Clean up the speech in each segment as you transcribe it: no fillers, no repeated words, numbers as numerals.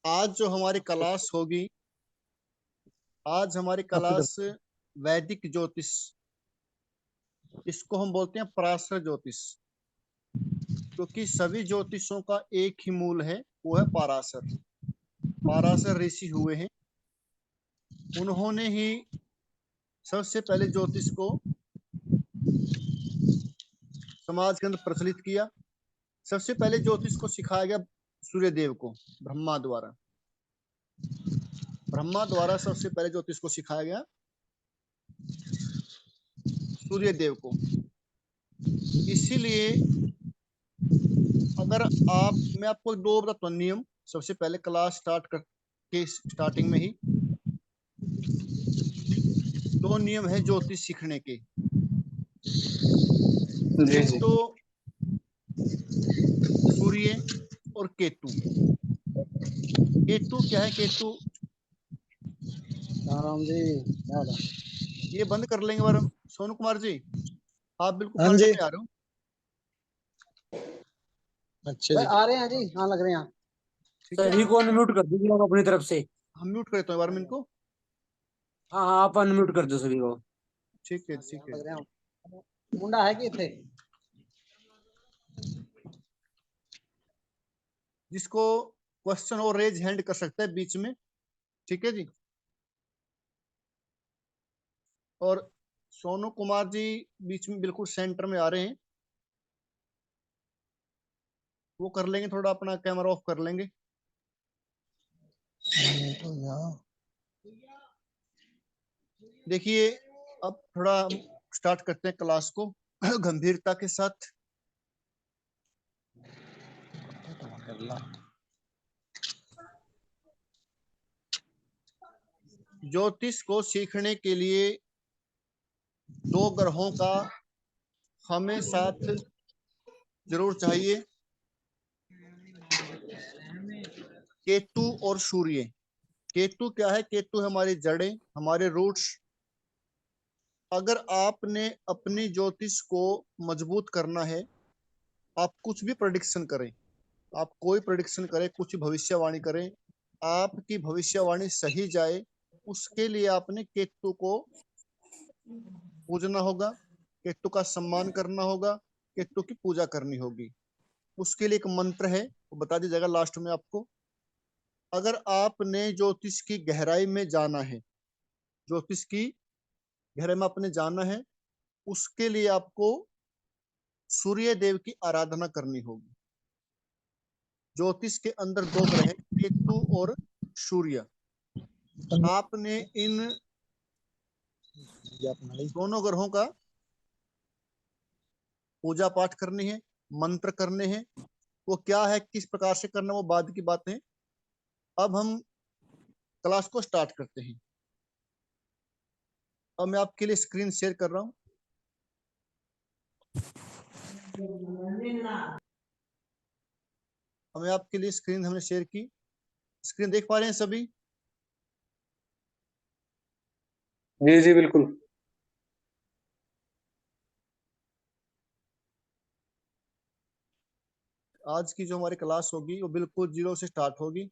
आज जो हमारी क्लास होगी, आज हमारी क्लास वैदिक ज्योतिष, इसको हम बोलते हैं पराशर ज्योतिष, क्योंकि सभी ज्योतिषों का एक ही मूल है, वो है पराशर। पराशर ऋषि हुए हैं, उन्होंने ही सबसे पहले ज्योतिष को समाज के अंदर प्रचलित किया। सबसे पहले ज्योतिष को सिखाया गया सूर्य देव को, ब्रह्मा द्वारा। ब्रह्मा द्वारा सबसे पहले ज्योतिष को सिखाया गया सूर्य देव को। इसीलिए अगर मैं आपको दो बताता हूँ नियम, सबसे पहले क्लास स्टार्ट करके स्टार्टिंग में ही दो नियम है ज्योतिष सीखने के। जी एक जी। तो सूर्य और केतु। केतु क्या है? केतु राम जी, ये बंद कर लेंगे बार। सोनू कुमार जी, आप बिल्कुल हाँ फ्रंट जी, में आ रहे हो। अच्छा जी, आ रहे हैं जी, हाँ लग रहे हैं। ठीक है, सभी को अनम्यूट कर दीजिए आप अपनी तरफ से। हम म्यूट करते हैं बार में इनको। हाँ हाँ, आप अनम्यूट कर दो सभी को। ठीक है, ठीक है। लग रहे हैं। मुंडा है कि थे जिसको क्वेश्चन और रेज हैंड कर सकता है बीच में, ठीक है जी। और सोनू कुमार जी बीच में बिल्कुल सेंटर में आ रहे हैं, वो कर लेंगे, थोड़ा अपना कैमरा ऑफ कर लेंगे। तो यहाँ देखिए, अब थोड़ा हम स्टार्ट करते हैं क्लास को गंभीरता के साथ। ज्योतिष को सीखने के लिए दो ग्रहों का हमें साथ जरूर चाहिए, केतु और सूर्य। केतु क्या है? केतु है हमारी जड़ें, हमारे रूट्स। अगर आपने अपनी ज्योतिष को मजबूत करना है, आप कुछ भी प्रेडिक्शन करें, आप कोई प्रेडिक्शन करें, कुछ भविष्यवाणी करें, आपकी भविष्यवाणी सही जाए, उसके लिए आपने केतु को पूजना होगा, केतु का सम्मान करना होगा, केतु की पूजा करनी होगी। उसके लिए एक मंत्र है, वो बता दी जाएगा लास्ट में आपको। अगर आपने ज्योतिष की गहराई में जाना है, ज्योतिष की गहराई में आपने जाना है, उसके लिए आपको सूर्य देव की आराधना करनी होगी। ज्योतिष के अंदर दो ग्रह, केतु और सूर्य। आपने इन दोनों ग्रहों का पूजा पाठ करनी है, मंत्र करने हैं। वो क्या है, किस प्रकार से करना, वो बाद की बात है। अब हम क्लास को स्टार्ट करते हैं। अब मैं आपके लिए स्क्रीन शेयर कर रहा हूं। हमें आपके लिए स्क्रीन हमने शेयर की। स्क्रीन देख पा रहे हैं सभी? जी जी बिल्कुल। आज की जो हमारी क्लास होगी वो बिल्कुल जीरो से स्टार्ट होगी।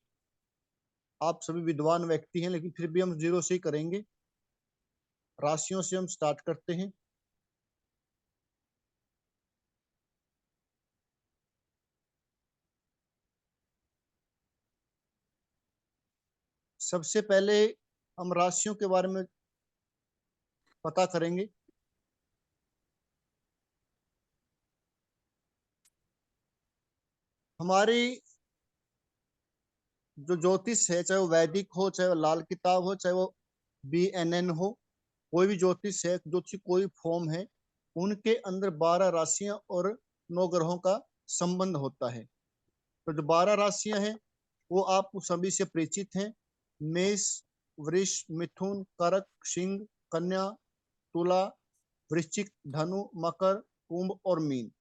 आप सभी विद्वान व्यक्ति हैं, लेकिन फिर भी हम जीरो से ही करेंगे। राशियों से हम स्टार्ट करते हैं। सबसे पहले हम राशियों के बारे में पता करेंगे। हमारी जो ज्योतिष है, चाहे वो वैदिक हो, चाहे वो लाल किताब हो, चाहे वो BNN हो, कोई भी ज्योतिष है, ज्योतिष कोई फॉर्म है, उनके अंदर 12 राशियां और 9 ग्रहों का संबंध होता है। तो जो 12 राशियां हैं वो आप सभी से परिचित हैं। मेष, वृष, मिथुन, कर्क, सिंह, कन्या, तुला, वृश्चिक, धनु, मकर, कुंभ और मीन।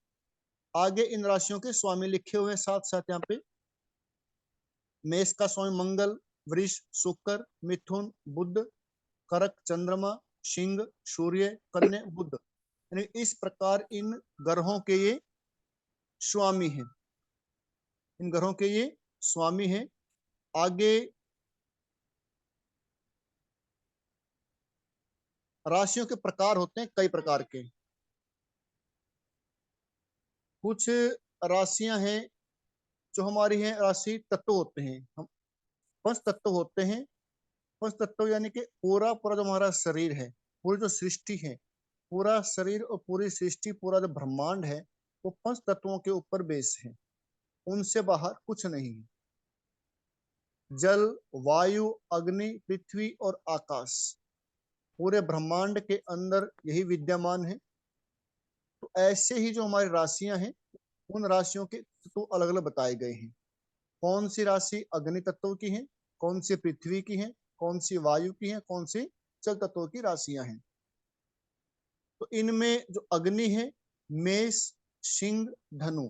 आगे इन राशियों के स्वामी लिखे हुए हैं साथ साथ यहाँ पे। मेष का स्वामी मंगल, वृष शुक्र, मिथुन बुध, कर्क चंद्रमा, सिंह सूर्य, कन्या बुध। यानी इस प्रकार इन ग्रहों के ये स्वामी हैं, इन ग्रहों के ये स्वामी हैं। आगे राशियों के प्रकार होते हैं कई प्रकार के। कुछ राशियां हैं जो हमारी हैं राशि तत्व होते हैं, हम पंच तत्व होते हैं। पंच तत्व यानी कि पूरा पूरा जो हमारा शरीर है, पूरी जो सृष्टि है, पूरा शरीर और पूरी सृष्टि, पूरा जो ब्रह्मांड है, वो पंच तत्वों के ऊपर बेस है, उनसे बाहर कुछ नहीं है। जल, वायु, अग्नि, पृथ्वी और आकाश, पूरे ब्रह्मांड के अंदर यही विद्यमान है। तो ऐसे ही जो हमारी राशियां हैं, उन राशियों के तो अलग अलग बताए गए हैं। कौन सी राशि अग्नि तत्व की है, कौन सी पृथ्वी की है, कौन सी वायु की है, कौन सी जल तत्व की राशियां हैं। तो इनमें जो अग्नि है, मेष, सिंह, धनु,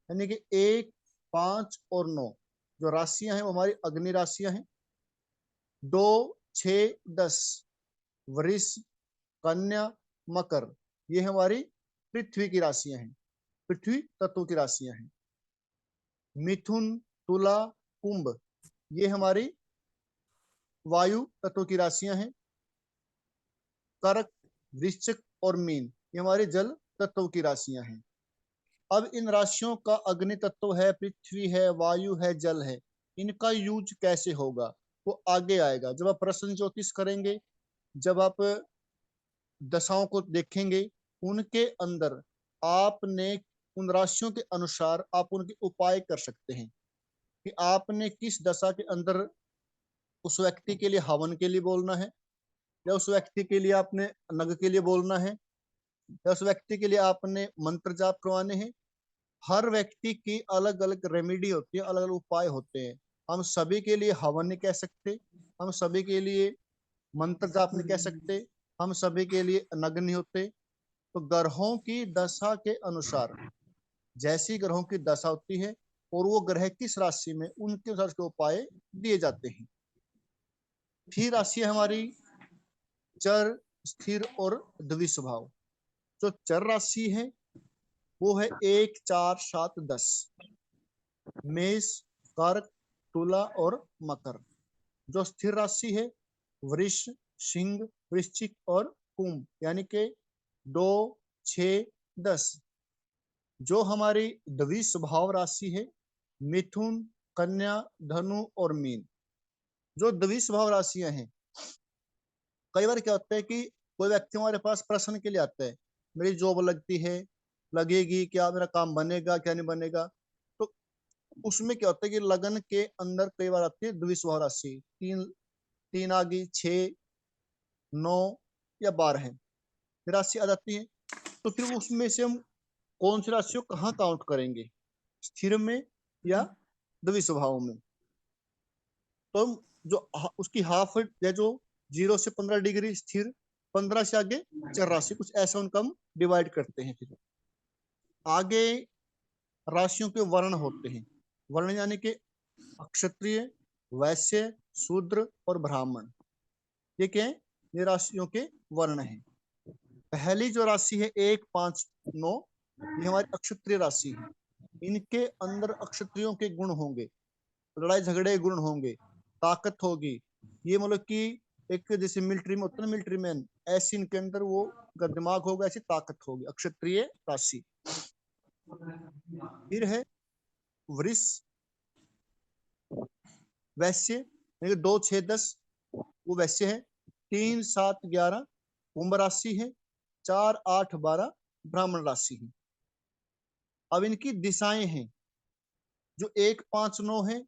यानी कि 1, 5 और 9 जो राशियां हैं वो हमारी अग्नि राशियां हैं। 2, 6, 10 वृष, कन्या, मकर, ये हमारी पृथ्वी की राशियां हैं, पृथ्वी तत्व की राशियां हैं। मिथुन, तुला, कुंभ, ये हमारी वायु तत्व की राशियां हैं। कर्क, वृश्चिक और मीन, ये हमारी जल तत्व की राशियां हैं। अब इन राशियों का अग्नि तत्व है, पृथ्वी है, वायु है, जल है, इनका यूज कैसे होगा वो आगे आएगा। जब आप प्रश्न ज्योतिष करेंगे, जब आप दशाओं को देखेंगे, उनके अंदर आपने उन राशियों के अनुसार आप उनके उपाय कर सकते हैं कि आपने किस दशा के अंदर उस व्यक्ति के लिए हवन के लिए बोलना है, या उस व्यक्ति के लिए आपने नग के लिए बोलना है, या उस व्यक्ति के लिए आपने मंत्र जाप करवाने हैं। हर व्यक्ति की अलग अलग रेमेडी होती है, अलग अलग उपाय होते हैं। हम सभी के लिए हवन नहीं कह सकते, हम सभी के लिए मंत्र जाप नहीं कह सकते, हम सभी के लिए नग नहीं होते। तो ग्रहों की दशा के अनुसार, जैसी ग्रहों की दशा होती है और वो ग्रह किस राशि में, उनके अनुसार के उपाय दिए जाते हैं। फिर राशि हमारी चर, स्थिर और द्विस्वभाव। जो चर राशि है वो है 1, 4, 7, 10 मेष, कर्क, तुला और मकर। जो स्थिर राशि है वृष, सिंह, वृश्चिक और कुंभ, यानी कि 2, 6, 10। जो हमारी द्विस्वभाव राशि है मिथुन, कन्या, धनु और मीन। जो द्विस्वभाव राशियां हैं, कई बार क्या होता है कि कोई व्यक्ति हमारे पास प्रश्न के लिए आता है, मेरी जॉब लगती है, लगेगी क्या, मेरा काम बनेगा क्या नहीं बनेगा। तो उसमें क्या होता है कि लगन के अंदर कई बार आती है द्विस्वभाव राशि, 3 3 आ गई, 6, 9 या 12 राशि आ जाती है। तो फिर उसमें से हम कौन सी राशि को कहाँ काउंट करेंगे, स्थिर में या द्विस्वभाव में। तो हम जो उसकी हाफ या जो 0 से 15 डिग्री स्थिर, 15 से आगे चर राशि, कुछ ऐसा उनका हम डिवाइड करते हैं। फिर आगे राशियों के वर्ण होते हैं। वर्ण यानी कि क्षत्रिय, वैश्य, शूद्र और ब्राह्मण, ये क्या है, ये राशियों के वर्ण हैं। पहली जो राशि है 1, 5, 9, ये हमारी अक्षत्रिय राशि है। इनके अंदर अक्षत्रियों के गुण होंगे, लड़ाई झगड़े गुण होंगे, ताकत होगी। ये मतलब कि एक जैसे मिलिट्री में होता है ना, मिलिट्री मैन, ऐसी इनके अंदर वो दिमाग होगा, ऐसी ताकत होगी, अक्षत्रिय राशि। फिर है वृष, वैश्य, 2, 6, 10 वो वैश्य है। 3, 7, 11 कुंभ राशि है। 4, 8, 12 ब्राह्मण राशि है। अब इनकी दिशाएं हैं, जो 1, 5, 9 है,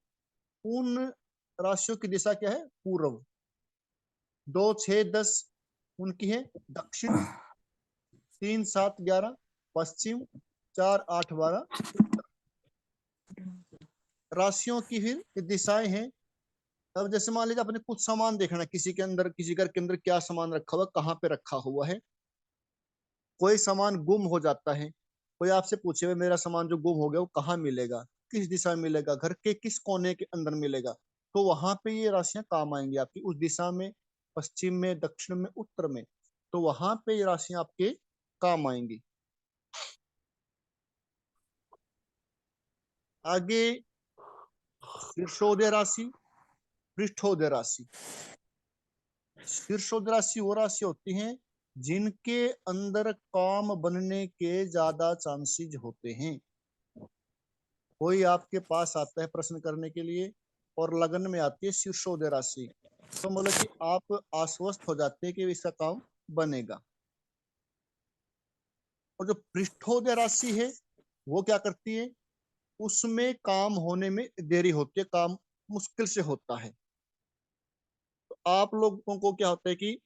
उन राशियों की दिशा क्या है, पूर्व। 2, 6, 10 उनकी है दक्षिण। 3, 7, 11 पश्चिम। 4, 8, 12 राशियों की फिर दिशाएं हैं। अब जैसे मान लीजिए आपने कुछ सामान देखना है, किसी के अंदर, किसी घर के अंदर क्या सामान रखा हुआ, कहाँ पे रखा हुआ है। कोई सामान गुम हो जाता है, कोई आपसे पूछे मेरा सामान जो गुम हो गया वो कहाँ मिलेगा, किस दिशा में मिलेगा, घर के किस कोने के अंदर मिलेगा, तो वहां पे ये राशियां काम आएंगी आपकी, उस दिशा में, पश्चिम में, दक्षिण में, उत्तर में। तो वहां पे ये राशियां आपके काम आएंगी। आगे शीर्षोदय राशि, पृष्ठोदय राशि। शीर्षोदय राशि वो राशि होती हैं जिनके अंदर काम बनने के ज्यादा चांसेस होते हैं। कोई आपके पास आता है प्रश्न करने के लिए और लगन में आती है शीर्षोदय राशि, तो मतलब कि आप आश्वस्त हो जाते हैं कि इसका काम बनेगा। और जो पृष्ठोदय राशि है वो क्या करती है, उसमें काम होने में देरी होती है, काम मुश्किल से होता है। तो आप लोगों को क्या होता है कि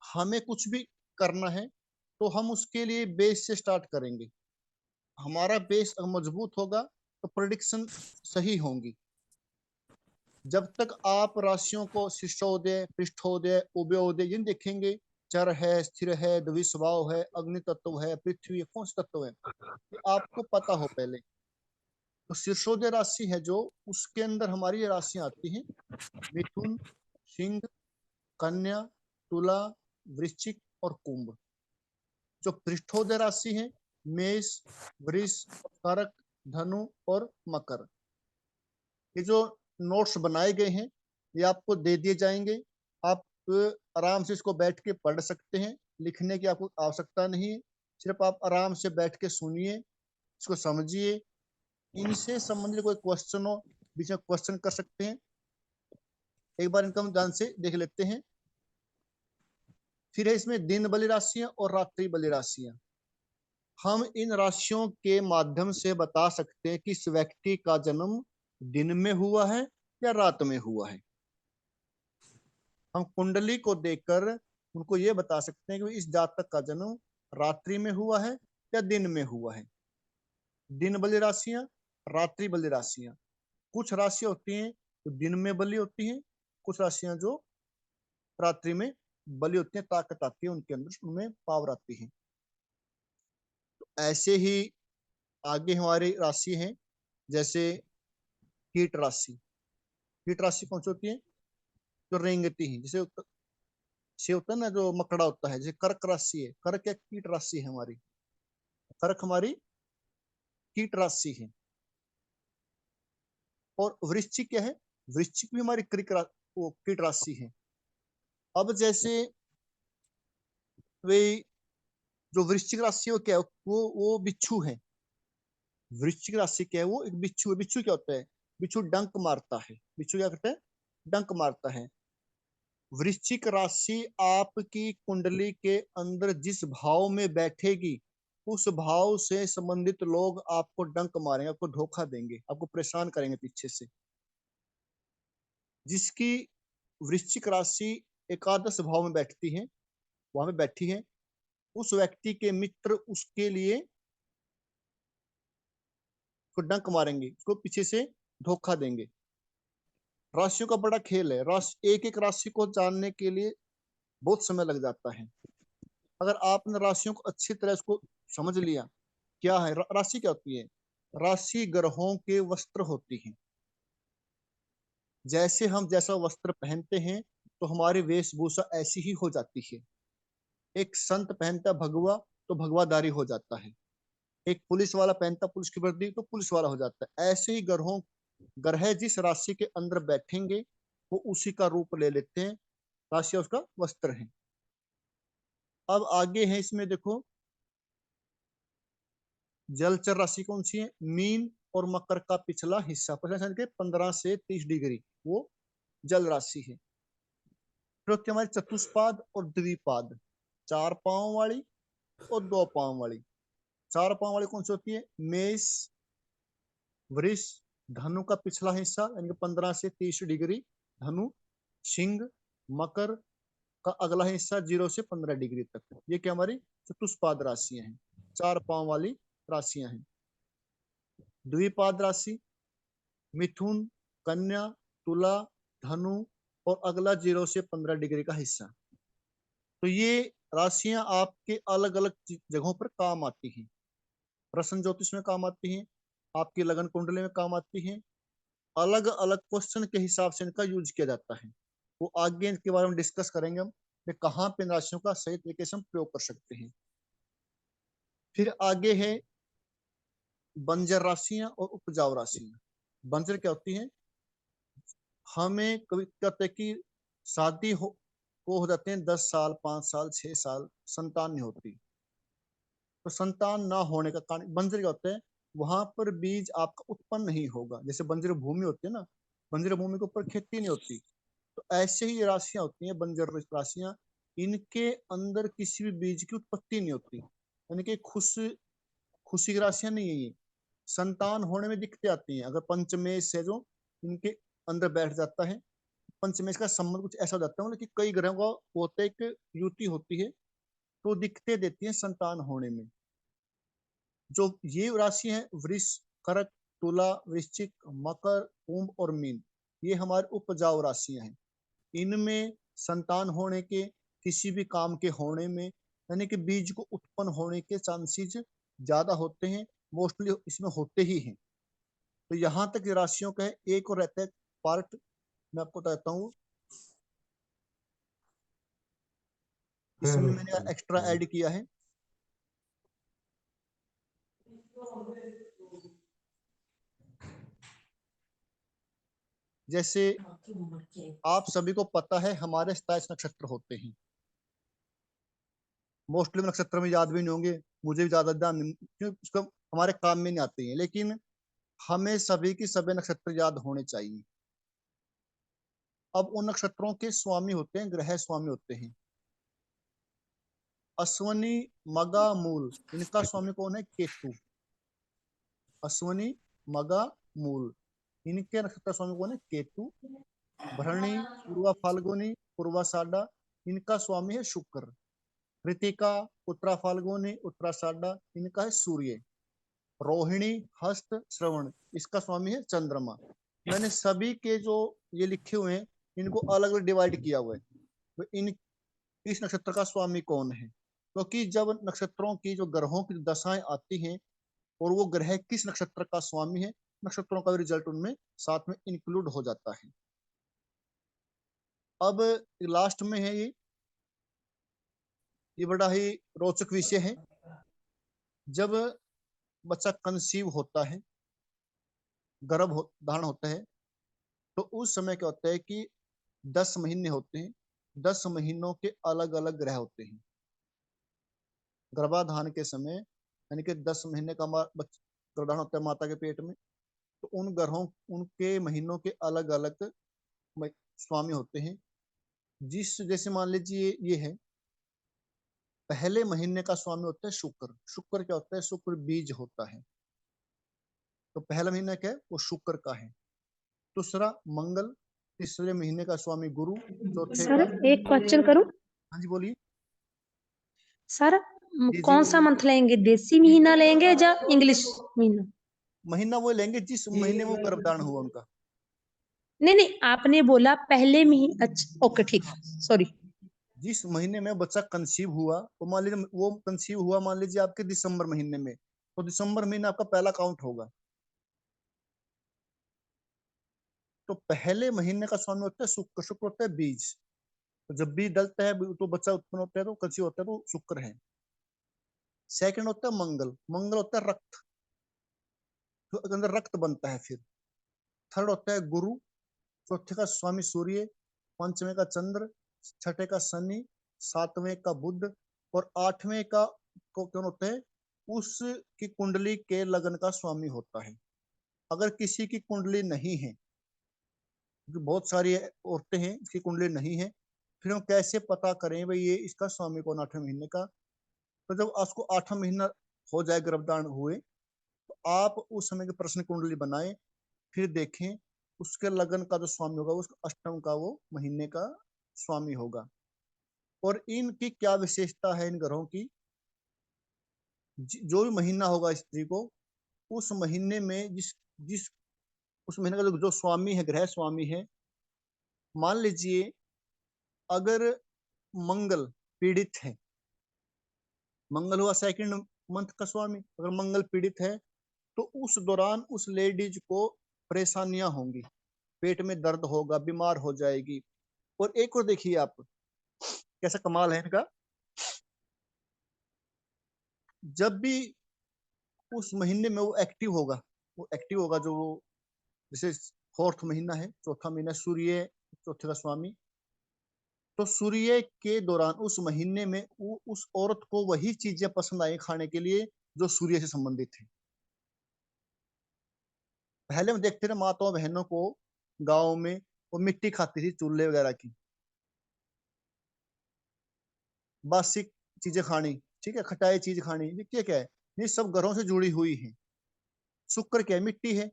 हमें कुछ भी करना है तो हम उसके लिए बेस से स्टार्ट करेंगे। हमारा बेस मजबूत होगा तो प्रेडिक्शन सही होंगी। जब तक आप राशियों को शिष्योदय, पृष्ठोदय, उभयोदय जिन देखेंगे, चर है, स्थिर है, द्विस्वभाव है, अग्नि तत्व है, पृथ्वी है, कौन सा तत्व है, ये आपको पता हो पहले। तो शीर्षोदय राशि है जो, उसके अंदर हमारी राशियां आती हैं मिथुन, सिंह, कन्या, तुला, वृश्चिक और कुंभ। जो पृष्ठोदय राशि है मेष, वृष, कर्क, धनु और मकर। ये जो नोट्स बनाए गए हैं ये आपको दे दिए जाएंगे। आप आराम से इसको बैठ के पढ़ सकते हैं, लिखने की आपको आवश्यकता नहीं है। सिर्फ आप आराम से बैठ के सुनिए, इसको समझिए। इनसे संबंधित कोई क्वेश्चन हो, बीच में क्वेश्चन कर सकते हैं। एक बार इनका हम ध्यान से देख लेते हैं। फिर है इसमें दिन बली राशियां और रात्रि बली राशियां। हम इन राशियों के माध्यम से बता सकते हैं कि इस व्यक्ति का जन्म दिन में हुआ है या रात में हुआ है। हम कुंडली को देखकर उनको ये बता सकते हैं कि इस जातक का जन्म रात्रि में हुआ है या दिन में हुआ है। दिन बली राशियां, रात्रि बली राशियां। कुछ राशियां होती हैं जो दिन में बली होती हैं, कुछ राशियां जो रात्रि में बली होती हैं, ताकत आती है उनके अंदर, उनमें पावर आती है। तो ऐसे ही आगे हमारी राशि है जैसे कीट राशि। कीट राशि कौन सी होती है, जो रेंगती है, जैसे से होता है ना, जो मकड़ा होता है। जैसे कर्क राशि है, कर्क एक कीट राशि है हमारी, कर्क हमारी कीट राशि है। और वृश्चिक क्या है, वृश्चिक भी हमारी कीट राशि है। अब जैसे वे जो वृश्चिक राशि है वो क्या है, वो बिच्छू है। वृश्चिक राशि क्या है, वो एक बिच्छू है। बिच्छू क्या होता है, बिच्छू डंक मारता है। बिच्छू क्या करता है, डंक मारता है। वृश्चिक राशि आपकी कुंडली के अंदर जिस भाव में बैठेगी, उस भाव से संबंधित लोग आपको डंक मारेंगे, आपको धोखा देंगे, आपको परेशान करेंगे पीछे से। जिसकी वृश्चिक राशि एकादश भाव में बैठती है, वहां में बैठी है, उस व्यक्ति के मित्र उसके लिए उसको डंक मारेंगे, उसको पीछे से धोखा देंगे। राशियों का बड़ा खेल है। राशि, एक एक राशि को जानने के लिए बहुत समय लग जाता है। अगर आपने राशियों को अच्छी तरह इसको समझ लिया, क्या है राशि, क्या होती है, राशि ग्रहों के वस्त्र होती है। जैसे हम जैसा वस्त्र पहनते हैं तो हमारी वेशभूषा ऐसी ही हो जाती है। एक संत पहनता भगवा तो भगवाधारी हो जाता है, एक पुलिस वाला पहनता पुलिस की वर्दी तो पुलिस वाला हो जाता है। ऐसे ही ग्रह जिस राशि के अंदर बैठेंगे वो उसी का रूप ले लेते हैं। राशि उसका वस्त्र है। अब आगे है इसमें देखो, जलचर राशि कौन सी है, मीन और मकर का पिछला हिस्सा, 15 से 30 डिग्री, वो जल राशि है। फिर होती है हमारी चतुष्पाद और द्विपाद, 4 पांव वाली और 2 पांव वाली। 4 पांव वाली कौन सी होती है, मेष, वृष, धनु का पिछला हिस्सा यानी 15 से 30 डिग्री धनु, सिंह, मकर का अगला हिस्सा 0 से 15 डिग्री तक। ये क्या हमारी चतुष्पाद राशियां हैं, 4 पांव वाली राशियां हैं। द्विपाद राशि मिथुन, कन्या, तुला, धनु और अगला 0 से 15 डिग्री का हिस्सा। तो ये राशियां आपके अलग अलग जगहों पर काम आती हैं। प्रश्न ज्योतिष में काम आती हैं, आपकी लगन कुंडली में काम आती हैं। अलग अलग क्वेश्चन के हिसाब से इनका यूज किया जाता है। वो आगे इनके बारे में डिस्कस करेंगे हम कि कहाँ पे इन राशियों का सही तरीके से हम प्रयोग कर सकते हैं। फिर आगे है बंजर राशियां और उपजाऊ राशियां। बंजर क्या होती है, हमें कभी कहते हैं कि शादी हो जाते हैं 10 साल, 5 साल, 6 साल, संतान नहीं होती। तो संतान ना होने का कारण बंजर क्या होता है, वहां पर बीज आपका उत्पन्न नहीं होगा। जैसे बंजर भूमि होती है ना, बंजर भूमि के ऊपर खेती नहीं होती। तो ऐसे ही राशियां होती हैं, बंजर राशियां, इनके अंदर किसी भी बीज की उत्पत्ति नहीं होती। यानी कि खुशी की राशियां नहीं है ये। संतान होने में दिक्कतें आती हैं। अगर पंचमेश है जो इनके अंदर बैठ जाता है, पंचमेश का संबंध कुछ ऐसा हो जाता है, मतलब कि कई ग्रहों का होता है, एक युति होती है, तो दिक्कतें देती है संतान होने में। जो ये राशि है, वृष, कर्क, तुला, वृश्चिक, मकर, कुंभ और मीन, ये हमारे उपजाऊ राशियां हैं। इनमें संतान होने के, किसी भी काम के होने में, यानी कि बीज को उत्पन्न होने के चांसेस ज्यादा होते हैं, मोस्टली इसमें होते ही हैं। तो यहाँ तक राशियों का है। एक और रहता है पार्ट, मैं आपको बताता हूँ, इसमें मैंने एक्स्ट्रा ऐड किया है। जैसे आप सभी को पता है हमारे 27 नक्षत्र होते हैं। मोस्टली नक्षत्र में याद भी नहीं होंगे, मुझे भी ज्यादा ध्यान नहीं, क्योंकि उसका हमारे काम में नहीं आते हैं, लेकिन हमें सभी की सभी नक्षत्र याद होने चाहिए। अब उन नक्षत्रों के स्वामी होते हैं, ग्रह स्वामी होते हैं। अश्वनी, मगा, मूल, इनका स्वामी कौन है? केतु। अश्वनी, मगा, मूल, इनके नक्षत्र स्वामी कौन है? केतु। भरणी, पूर्वा फाल्गुनी, पूर्वाषाढ़ा, इनका स्वामी है शुक्र। कृतिका, उत्तरा फाल्गुनी, उत्तराषाढ़ा, इनका है सूर्य। रोहिणी, हस्त, श्रवण, इसका स्वामी है चंद्रमा। मैंने सभी के जो ये लिखे हुए हैं, इनको अलग अलग डिवाइड किया हुआ है। तो इस नक्षत्र का स्वामी कौन है, क्योंकि तो जब नक्षत्रों की जो ग्रहों की दशाएं आती हैं और वो ग्रह किस नक्षत्र का स्वामी है, नक्षत्रों का रिजल्ट उनमें साथ में इंक्लूड हो जाता है। अब लास्ट में है ये बड़ा ही रोचक विषय है। जब बच्चा कंसीव होता है, गर्भ धारण होता है, तो उस समय क्या होता है कि 10 महीने होते हैं। 10 महीनों के अलग अलग ग्रह होते हैं गर्भाधान के समय। यानी कि 10 महीने का गर्भाधान होता है माता के पेट में, तो उन ग्रहों, उनके महीनों के अलग अलग स्वामी होते हैं। जैसे मान लीजिए ये है, पहले महीने का स्वामी होता है शुक्र। शुक्र क्या होता है? शुक्र बीज होता है। तो पहला महीना क्या है? वो शुक्र का है। दूसरा मंगल, तीसरे महीने का स्वामी गुरु, चौथे सर का। एक क्वेश्चन करूं? हाँ जी बोलिए। सर जी जी, कौन सा मंथ लेंगे, देसी महीना लेंगे या इंग्लिश महीना? महीना वो लेंगे जिस महीने में वो गर्भधारण हुआ उनका। नहीं नहीं, आपने बोला पहले महीने। अच्छा ओके ठीक, सॉरी। जिस महीने में बच्चा कंसीव हुआ, वो मान लीजिए वो कंसीव हुआ मान लीजिए आपके दिसंबर महीने में, तो दिसंबर महीना आपका पहला काउंट होगा। तो पहले महीने का स्वामी होता है शुक्र। शुक्र होता है बीज। तो जब बीज डलता है तो बच्चा उत्पन्न होता है, तो कंसीव होता है, तो शुक्र है। सेकंड होता है मंगल। मंगल होता है रक्त, तो अंदर रक्त बनता है। फिर थर्ड होता है गुरु। चौथे का स्वामी सूर्य, पांचवें का चंद्र, छठे का शनि, सातवें का बुध, और आठवें का कौन होता है? उसकी कुंडली के लगन का स्वामी होता है। अगर किसी की कुंडली नहीं है, बहुत सारी औरतें हैं इसकी कुंडली नहीं है, फिर हम कैसे पता करें भाई ये इसका स्वामी कौन 8वें महीने का? तो जब आपको 8वां महीना हो जाए गर्भधारण हुए, तो आप उस समय की प्रश्न कुंडली बनाए, फिर देखें उसके लगन का जो स्वामी होगा उसका अष्टम का वो महीने का स्वामी होगा। और इनकी क्या विशेषता है इन ग्रहों की? जो भी महीना होगा स्त्री को, उस महीने में जिस जिस उस महीने का जो स्वामी है, ग्रह स्वामी है, मान लीजिए अगर मंगल पीड़ित है, मंगल हुआ सेकंड मंथ का स्वामी, अगर मंगल पीड़ित है, तो उस दौरान उस लेडीज को परेशानियां होंगी, पेट में दर्द होगा, बीमार हो जाएगी। और एक और देखिए आप, कैसा कमाल है इनका, जब भी उस महीने में वो एक्टिव होगा जो वो जैसे 4th महीना है, चौथा महीना, सूर्य चौथे का स्वामी। तो सूर्य के दौरान उस महीने में उस औरत को वही चीजें पसंद आई खाने के लिए जो सूर्य से संबंधित है। पहले हम देखते थे माताओं बहनों को गांव में वो मिट्टी खाती थी, चूल्हे वगैरह की, बासी चीजें खानी, ठीक है, खटाई चीज खानी, ये क्या है, ये सब घरों से जुड़ी हुई है। शुक्र क्या है, मिट्टी है,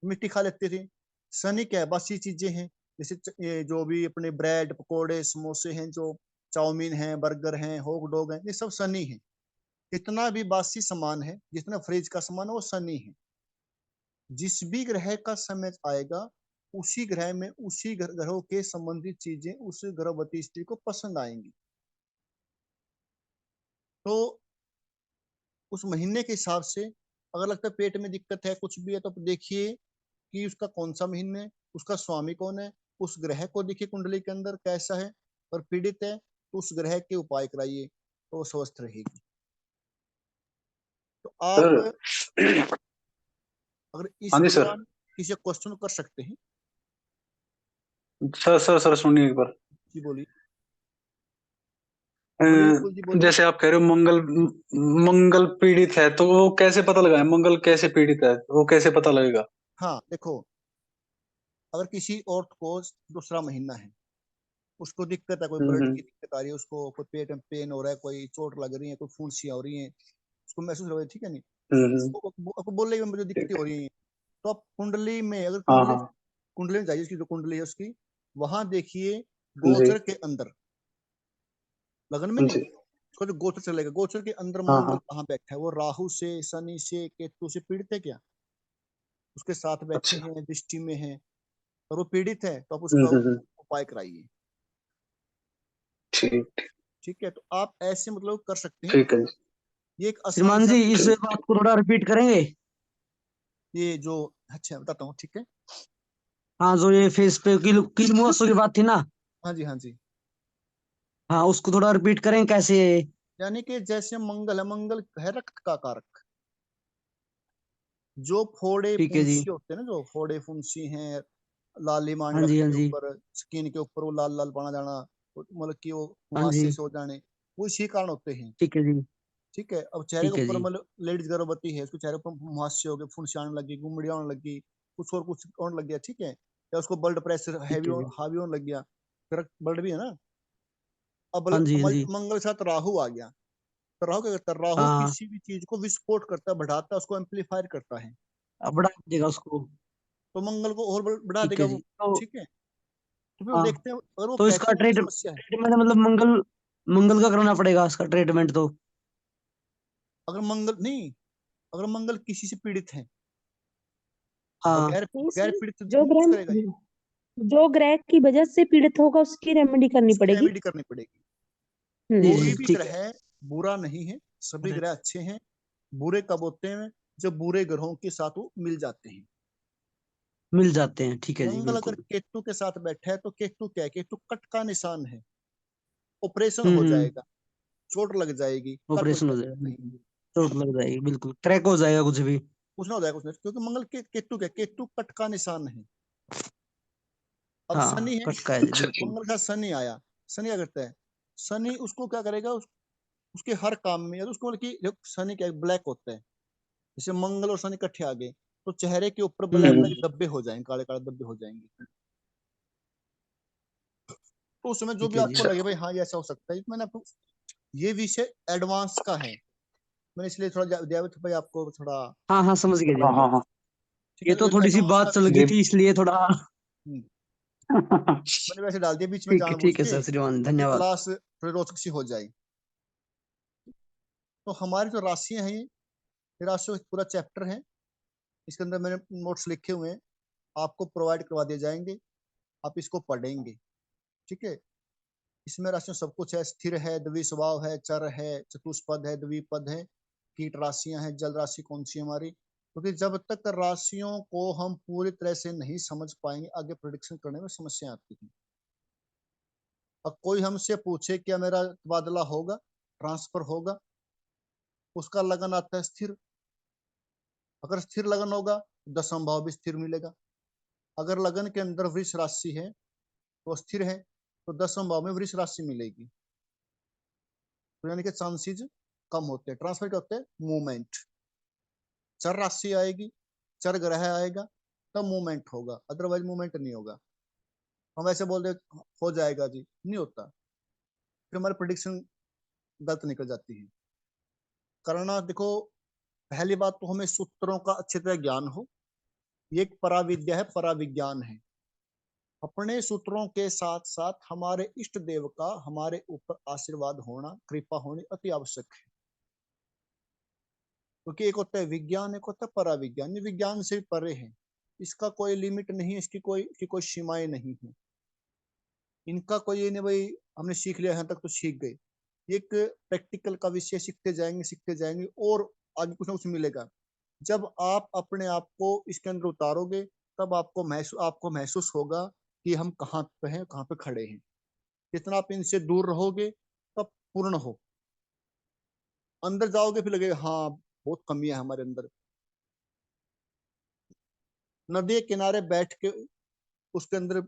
मिट्टी खा लेते थे। शनि क्या है, बासी चीजें हैं, जैसे ये जो भी अपने ब्रेड पकोड़े समोसे हैं, जो चाउमीन है, बर्गर हैं, हॉट डॉग हैं, ये सब शनि है। जितना भी बासी सामान है, जितना फ्रिज का सामान है, वो शनि है। जिस भी ग्रह का समय आएगा, उसी ग्रह में उसी ग्रहों के संबंधित चीजें उस गर्भवती स्त्री को पसंद आएंगी। तो उस महीने के हिसाब से अगर लगता है पेट में दिक्कत है, कुछ भी है, तो देखिए कि उसका कौन सा महीना है, उसका स्वामी कौन है, उस ग्रह को देखिए कुंडली के अंदर कैसा है, और पीड़ित है तो उस ग्रह के उपाय कराइए तो वो स्वस्थ रहेगी। तो आप सर। अगर इस हाँ जी सर। दौरान किसी क्वेश्चन कर सकते हैं। सर सुनिए एक बार। जी बोलिए। बोलिए विपुल जी, बोलिए। जैसे आप कह रहे हो मंगल मंगल पीड़ित है, तो वो कैसे पता लगाए, मंगल कैसे पीड़ित है, वो कैसे पता लगेगा? हाँ देखो, अगर किसी औरत को दूसरा महीना है, उसको दिक्कत है, कोई ब्लड हम्म की दिक्कत आ रही है, उसको कोई पेट में पेन हो रहा है, कोई चोट लग रही है, कोई फुंसियां हो रही है, उसको महसूस हो रहा है, ठीक है नहीं, हम्म। आपको बोल रही है मुझे दिक्कतें ठीक। हो रही है, तो आप कुंडली में, अगर हाँ कुंडली हाँ। कुंडली में जाइए, उसकी जो कुंडली है उसकी, वहां देखिए जी गोचर के अंदर, लगन में नहीं, जी। उसका जो गोचर चलेगा, गोचर के अंदर हाँ मंगल हाँ। कहाँ बैठा है, वो राहु से, शनि से, केतु से पीड़ित है क्या, उसके साथ बैठे अच्छा। हैं, दृष्टि में है, और वो पीड़ित है, तो आप उसका हम्म। उपाय कराइए। ठीक। ठीक है, तो आप ऐसे मतलब कर सकते हैं। ठीक है जी। ये एक आसान श्रीमान सा जी इस ठीक। बात को थोड़ा रिपीट करेंगे। ये जो, अच्छा बताता हूँ, ठीक है। हाँ, जो ये फेस पे कील मुहासों की बात थी ना। हाँ जी, हाँ जी। हाँ, उसको थोड़ा रिपीट करें कैसे। यानी कि जैसे मंगल है, मंगल है रक्त का कारक। जो फोड़े ठीक है जी। फुंसी होते हैं ना, जो फोड़े फुंसी हैं, लाली मान हाँ जाना जी, हाँ के जी। ऊपर, स्किन के ऊपर वो लाल लाल पड़ा जाना, मतलब कि वो हाँ जी। मुहासे से हो जाने, वो इसी कारण होते हैं। ठीक है जी। ठीक है, अब चेहरे के ठीक है ऊपर जी। मतलब लेडीज गर्भवती है, उसके चेहरे पर मुहासे हो गए, फुंसी आने लगी, गुमड़ियां होने लगी, कुछ और कुछ होने लग गया, ठीक है, या उसको ब्लड प्रेशर ठीक हैवी है जी। हावी होने लग गया, फिर ब्लड भी है ना। अब हाँ जी, हाँ हमारी जी। मंगल के साथ राहु आ गया, तो राहु क्या करता है, राहु हाँ, किसी भी चीज को विस्फोट करता है, बढ़ाता है, उसको एम्पलीफायर करता है। अब बढ़ा देगा उसको। तो मंगल को और बढ़ा ठीक देगा है वो। जी। तो ठीक है, तो फिर वो हाँ, देखते हैं, अगर वो तो कहते इसका हैं मुझे समस्या है। ट्रीटमेंट मतलब मंगल मंगल का कराना पड़ेगा इसका ट्रीटमेंट तो। अगर मंगल नहीं, अगर मंगल किसी से पीड़ित है, हाँ। बगैर नहीं बगैर सर, पीड़ित जो नहीं कुछ करेगा ये, ग्रह जो ग्रह की वजह से पीड़ित होगा उसकी रेमेडी करनी उसकी पड़ेगी। रेमेडी करनी पड़ेगी। जी हम्म। जी, कोई भी ठीक है। ग्रह बुरा नहीं है, सभी अरे, ग्रह अच्छे हैं। बुरे कब होते हैं, जब बुरे ग्रहों के साथ वो मिल जाते हैं। मिल जाते हैं, ठीक है जी, मंगल अगर बिल्कुल। केतु के साथ बैठा है, तो केतु क्या है, केतु कट का निशान है, ऑपरेशन हो हम्म। जाएगा, चोट लग जाएगी, कट हो ऑपरेशन हो जाएगा, जाएगा, नहीं, चोट लग जाएगी, बिल्कुल क्रैक हो जाएगा कुछ भी। कुछ ना हो जाएगा, कुछ नहीं, क्योंकि मंगल के केतु क्या, केतु कट का निशान है। अब शनि हाँ, है, कटका है जी, अच्छा जी। बिल्कुल। मंगल का शनि आया, शनि क्या करता है, शनि उसको क्या करेगा, उसके हर काम में, या तो उसको मतलब कि देखो, शनि क्या ब्लैक होता है, जैसे मंगल और शनि इकट्ठे आ गए, तो चेहरे के ऊपर ब्लैक हम्म। ब्लैक धब्बे हो जाएंगे, काले काले धब्बे हो जाएंगे। तो उस समय जो ठीक भी है जी। आपको लगे भाई हाँ ये ऐसा हो सकता है, मैंने आपको ये विषय एडवांस का है, मैंने इसलिए थोड़ा दिया भाई आपको थोड़ा। हाँ हाँ, समझ गया जी हाँ मैं। हाँ हाँ। ठीक ये है, तो तो थोड़ी सी एडवांस का बात चल विषय गई जी। थी इसलिए थोड़ा। मैंने वैसे डाल दिया बीच में जानबूझ ठीक है के, सर, श्रीमान ताकि धन्यवाद। क्लास थोड़ी रोचक सी हो जाए। तो हमारी जो राशियां हैं, ये राशियों का पूरा चैप्टर है, इसके अंदर मैंने नोट्स लिखे हुए हैं, आपको प्रोवाइड करवा दिए जाएंगे, आप इसको पढ़ेंगे। ठीक है, इसमें राशियां सब कुछ है, स्थिर है, द्विस्वभाव है, चर है, चतुष्पद है, द्विपद है, कीट राशियां हैं, जल राशि कौन सी हमारी, क्योंकि जब तक राशियों को हम पूरी तरह से नहीं समझ पाएंगे, आगे प्रेडिक्शन करने में समस्या आती है। अब कोई हमसे पूछे क्या मेरा तबादला होगा, ट्रांसफर होगा, उसका लगन आता है स्थिर, अगर स्थिर लगन होगा, 10वां भाव भी स्थिर मिलेगा। अगर लगन के अंदर वृष राशि है तो स्थिर है, तो 10वें भाव में वृष राशि मिलेगी, तो यानी कि चांसेस कम होते हैं। ट्रांसफर क्या होते हैं? मूवमेंट। चर राशि आएगी, चर ग्रह आएगा, तब मूवमेंट होगा, अदरवाइज मूवमेंट नहीं होगा। हम ऐसे बोल दे हो जाएगा जी, नहीं होता, फिर हमारी प्रेडिक्शन गलत निकल जाती है। करना देखो, पहली बात तो हमें सूत्रों का अच्छी तरह ज्ञान हो, ये एक पराविद्या है, पराविज्ञान है। अपने सूत्रों के साथ साथ हमारे इष्ट देव का हमारे ऊपर आशीर्वाद होना, कृपा होनी अति आवश्यक है। क्योंकि एक होता है विज्ञान, एक होता है पराविज्ञान। ये विज्ञान से भी परे है, इसका कोई लिमिट नहीं है, इसकी कोई सीमाएं नहीं है। इनका कोई ये नहीं भाई हमने सीख लिया यहाँ तक तो सीख गए। एक प्रैक्टिकल का विषय सीखते जाएंगे और आगे कुछ ना कुछ मिलेगा। जब आप अपने आप को इसके अंदर उतारोगे, तब आपको महसूस होगा कि हम कहाँ पे हैं, कहाँ पे खड़े हैं। जितना आप इनसे दूर रहोगे तब पूर्ण हो, अंदर जाओगे फिर लगेगा हाँ बहुत कमियां है हमारे अंदर। नदी के किनारे बैठ के उसके अंदर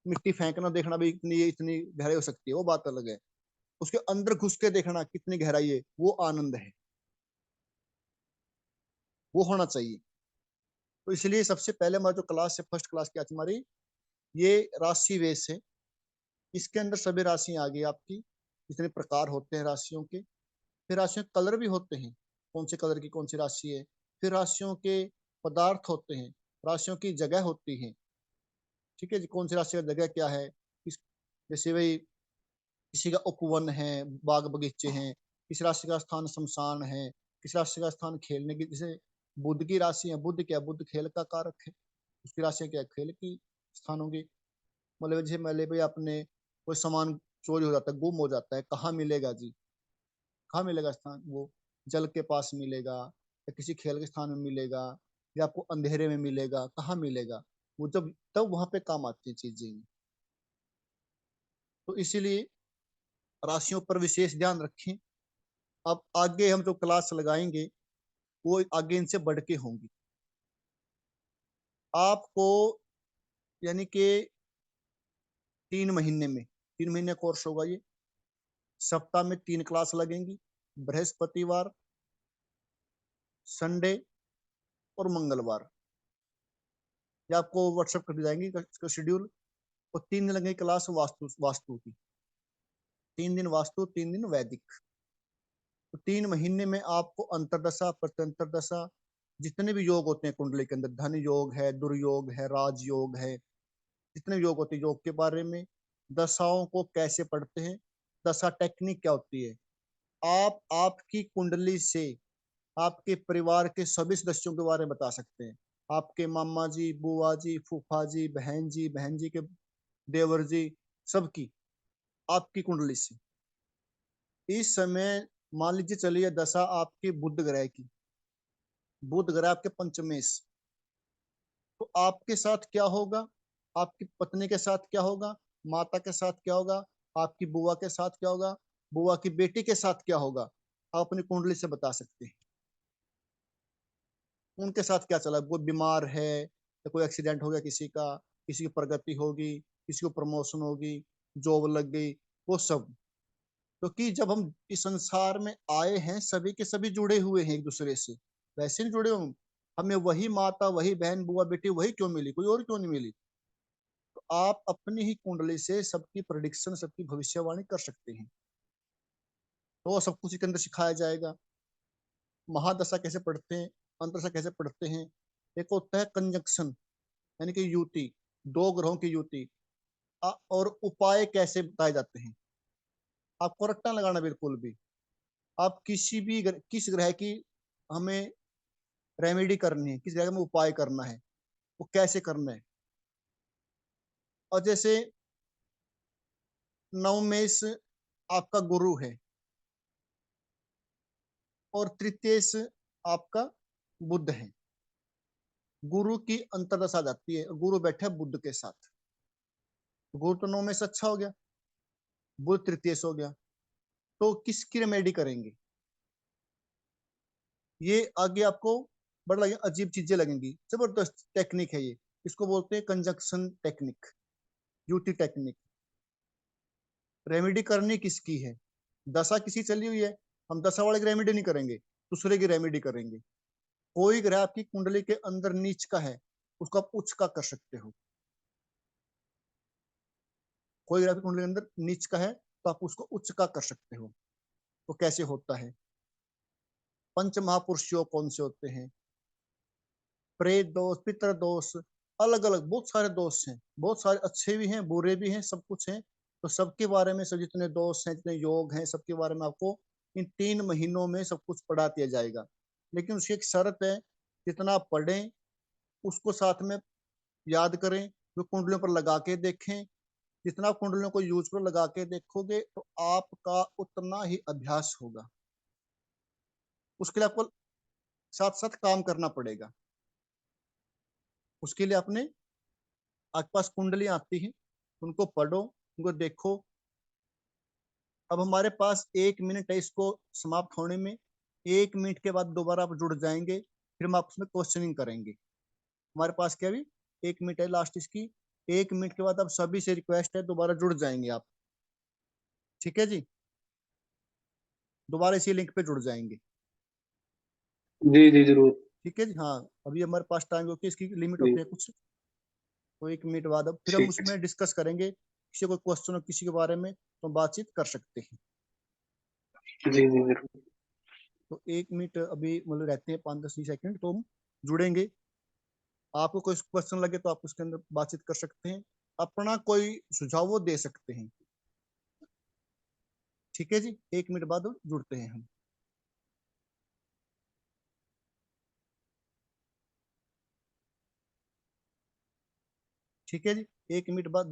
मिट्टी फेंकना देखना भी इतनी गहराई हो सकती है, वो बात अलग है। उसके अंदर घुस के देखना कितनी गहराई है, वो आनंद है, वो होना चाहिए। तो इसलिए सबसे पहले हमारी जो क्लास है, फर्स्ट क्लास की आज हमारी ये राशि वेश है। इसके अंदर सभी राशियां आ गई आपकी, जितने प्रकार होते हैं राशियों के। फिर राशियों के कलर भी होते हैं, कौन से कलर की कौन सी राशि है। फिर राशियों के पदार्थ होते हैं, राशियों की जगह होती है। ठीक है जी, कौन सी राशि का जगह क्या है। जैसे भाई किसी का उपवन है, बाग बगीचे हैं, किसी राशि का स्थान शमशान है, किसी राशि का स्थान खेलने की, जैसे बुध की राशि है, बुध क्या, बुध खेल का कारक है, उसकी राशि क्या, खेल की स्थान होगी। मतलब जैसे मान भाई अपने कोई सामान चोरी हो जाता है, गुम हो जाता है, कहाँ मिलेगा जी, कहाँ मिलेगा स्थान? वो जल के पास मिलेगा, या किसी खेल के स्थान में मिलेगा, या आपको अंधेरे में मिलेगा, कहाँ मिलेगा? वो जब तब वहां पे काम आती है चीजें। तो इसीलिए राशियों पर विशेष ध्यान रखें। अब आगे हम जो क्लास लगाएंगे वो आगे इनसे बढ़ के होंगी। आपको यानी कि 3 महीने कोर्स होगा ये। सप्ताह में 3 क्लास लगेंगी, बृहस्पतिवार, संडे और मंगलवार। ये आपको व्हाट्सएप कर दी जाएंगी इसका शेड्यूल। और 3 दिन लगेगी क्लास वास्तु की, 3 दिन वास्तु, 3 दिन वैदिक। तो 3 महीने में आपको अंतरदशा, प्रत्यंतर दशा, जितने भी योग होते हैं कुंडली के अंदर, धन योग है, दुर्योग है, राजयोग है, जितने योग होते हैं योग के बारे में, दशाओं को कैसे पढ़ते हैं, दशा टेक्निक क्या होती है। आप आपकी कुंडली से आपके परिवार के सभी सदस्यों के बारे में बता सकते हैं। आपके मामा जी, बुआ जी, फूफा जी, बहन जी के देवर जी, सबकी आपकी कुंडली से। इस समय मान लीजिए चलिए दशा आपके बुध ग्रह की, बुध ग्रह आपके पंचमेश, तो आपके साथ क्या होगा, आपकी पत्नी के साथ क्या होगा, माता के साथ क्या होगा, आपकी बुआ के साथ क्या होगा, बुआ की बेटी के साथ क्या होगा, आप अपनी कुंडली से बता सकते हैं। उनके साथ क्या चला, वो बीमार है या कोई एक्सीडेंट हो गया किसी का, किसी की प्रगति होगी, किसी को प्रमोशन होगी, जॉब लग गई, वो सब। क्योंकि जब हम इस संसार में आए हैं सभी के सभी जुड़े हुए हैं एक दूसरे से, वैसे नहीं जुड़े हम। हमें वही माता, वही बहन, बुआ, बेटी वही क्यों मिली, कोई और क्यों नहीं मिली? तो आप अपनी ही कुंडली से सबकी प्रेडिक्शन, सबकी भविष्यवाणी कर सकते हैं। तो सब कुछ इसके अंदर सिखाया जाएगा। महादशा कैसे पढ़ते हैं, अंतरदशा कैसे पढ़ते हैं। एक होता है कंजंक्शन, यानी कि युति, 2 ग्रहों की युति, और उपाय कैसे बताए जाते हैं। आपको रट्टा लगाना बिल्कुल भी, आप किस ग्रह की हमें रेमेडी करनी है, किस ग्रह में उपाय करना है, वो कैसे करना है। और जैसे नवमेश आपका गुरु है और तृतीयेश आपका बुध है। गुरु की अंतरदशा जाती है, गुरु बैठे बुध के साथ, गुरु तो नवमेश अच्छा हो गया, बुध तृतीयेश हो गया, तो किसकी रेमेडी करेंगे? ये आगे आपको बड़ा अजीब चीजें लगेंगी, जबरदस्त टेक्निक है ये। इसको बोलते हैं कंजक्शन टेक्निक, युति टेक्निक। रेमेडी करनी किसकी है? दशा किसी चली हुई है, हम दशा वाले की रेमेडी नहीं करेंगे, दूसरे की रेमेडी करेंगे। कोई ग्रह आपकी कुंडली के अंदर नीच का है, उसको आप उच्च का कर सकते हो। कोई ग्रह आपकी कुंडली के अंदर नीच का है तो आप उसको उच्च का कर सकते हो। तो कैसे होता है? पंच महापुरुष योग कौन से होते हैं? प्रेत दोष, पितृ दोष, अलग अलग बहुत सारे दोष हैं, बहुत सारे अच्छे भी हैं, बुरे भी हैं, सब कुछ हैं। तो सबके बारे में, सब जितने दोष हैं, जितने योग हैं, सबके बारे में आपको इन 3 महीनों में सब कुछ पढ़ा दिया जाएगा। लेकिन उसकी एक शर्त है, जितना आप पढ़ें उसको साथ में याद करें, जो कुंडलियों पर लगा के देखें। जितना आप कुंडलियों को यूज पर लगा के देखोगे तो आपका उतना ही अभ्यास होगा। उसके लिए आपको साथ साथ काम करना पड़ेगा। उसके लिए आपने, आपके पास कुंडली आती है, उनको पढ़ो, उनको देखो। अब हमारे पास 1 मिनट है इसको समाप्त होने में। 1 मिनट के बाद दोबारा आप जुड़ जाएंगे, फिर हम आपस में क्वेश्चनिंग करेंगे। हमारे पास क्या भी 1 मिनट है लास्ट इसकी। 1 मिनट के बाद आप सभी से रिक्वेस्ट है, दोबारा जुड़ जाएंगे आप। ठीक है जी, दोबारा इसी लिंक पे जुड़ जाएंगे। जी जी जरूर। ठीक है जी। हाँ, अभी हमारे पास टाइम होती है, इसकी लिमिट जी होती है कुछ, तो 1 मिनट बाद अब फिर हम ठीक उसमें डिस्कस करेंगे। किसी को क्वेश्चन हो किसी के बारे में तो बातचीत कर सकते हैं। है। जी जी जरूर। तो 1 मिनट अभी मतलब रहते हैं, 5-10 सेकंड, तो हम जुड़ेंगे। आपको कोई क्वेश्चन लगे तो आप उसके अंदर बातचीत कर सकते हैं, अपना कोई सुझाव वो दे सकते हैं। ठीक है जी, 1 मिनट बाद जुड़ते हैं हम। ठीक है जी, 1 मिनट बाद